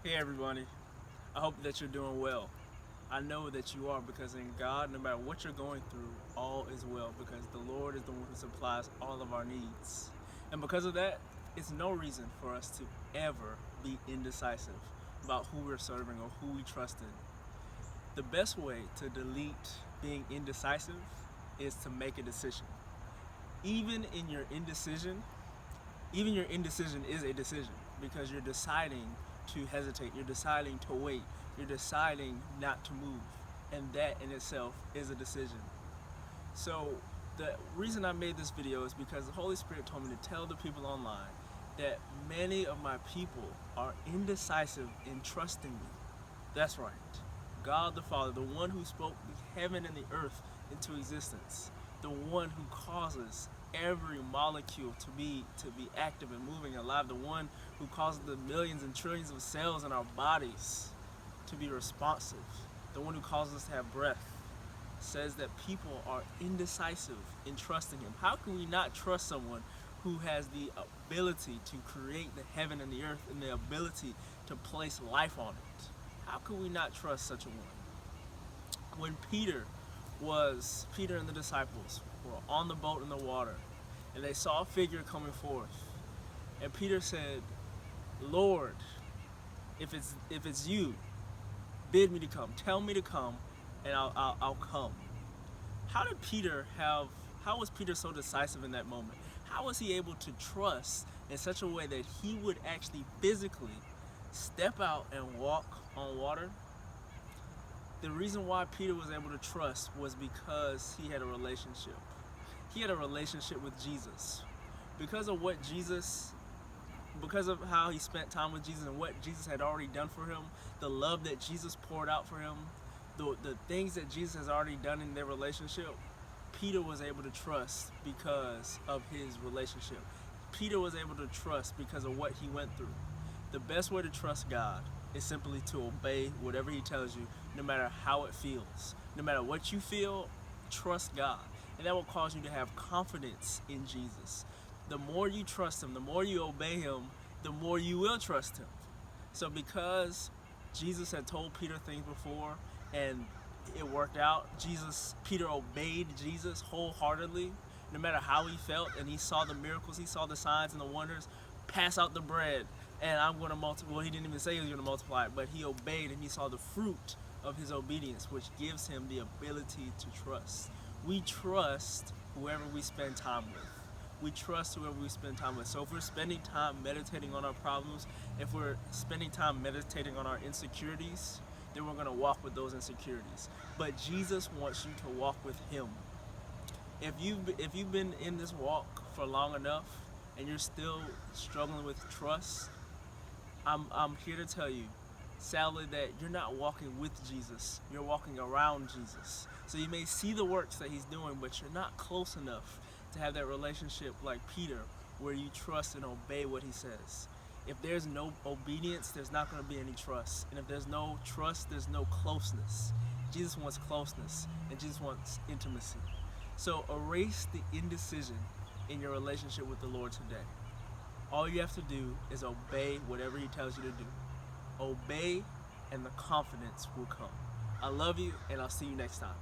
Hey everybody, I hope that you're doing well. I know that you are because in God, no matter what you're going through, all is well because the Lord is the one who supplies all of our needs. And because of that, it's no reason for us to ever be indecisive about who we're serving or who we trust in. The best way to delete being indecisive is to make a decision. Even in your indecision, even your indecision is a decision because you're deciding to hesitate, you're deciding to wait, you're deciding not to move, and that in itself is a decision. So the reason I made this video is because the Holy Spirit told me to tell the people online that many of my people are indecisive in trusting me. That's right. God the Father, the one who spoke the heaven and the earth into existence, the one who causes every molecule to be active and moving and alive, the one who causes the millions and trillions of cells in our bodies to be responsive, the one who causes us to have breath, says that people are indecisive in trusting him. How can we not trust someone who has the ability to create the heaven and the earth and the ability to place life on it? How can we not trust such a one? When Peter and the disciples were on the boat in the water, and they saw a figure coming forth, and Peter said, "Lord, if it's you, bid me to come. Tell me to come, and I'll come." How was Peter so decisive in that moment? How was he able to trust in such a way that he would actually physically step out and walk on water? The reason why Peter was able to trust was because he had a relationship. He had a relationship with Jesus. Because of how he spent time with Jesus and what Jesus had already done for him, the love that Jesus poured out for him, the things that Jesus has already done in their relationship, Peter was able to trust because of his relationship. Peter was able to trust because of what he went through. The best way to trust God is simply to obey whatever he tells you, no matter how it feels. No matter what you feel, trust God. And that will cause you to have confidence in Jesus. The more you trust him, the more you obey him, the more you will trust him. So because Jesus had told Peter things before and it worked out, Peter obeyed Jesus wholeheartedly, no matter how he felt, and he saw the miracles, he saw the signs and the wonders, pass out the bread, and I'm going to multiply. Well, he didn't even say he was going to multiply it, but he obeyed and he saw the fruit of his obedience, which gives him the ability to trust. We trust whoever we spend time with. We trust whoever we spend time with. So if we're spending time meditating on our problems, if we're spending time meditating on our insecurities, then we're going to walk with those insecurities. But Jesus wants you to walk with him. If you've been in this walk for long enough and you're still struggling with trust, I'm here to tell you, sadly, that you're not walking with Jesus. You're walking around Jesus. So you may see the works that he's doing, but you're not close enough to have that relationship like Peter, where you trust and obey what he says. If there's no obedience, there's not going to be any trust. And if there's no trust, there's no closeness. Jesus wants closeness, and Jesus wants intimacy. So erase the indecision in your relationship with the Lord today. All you have to do is obey whatever he tells you to do. Obey, and the confidence will come. I love you, and I'll see you next time.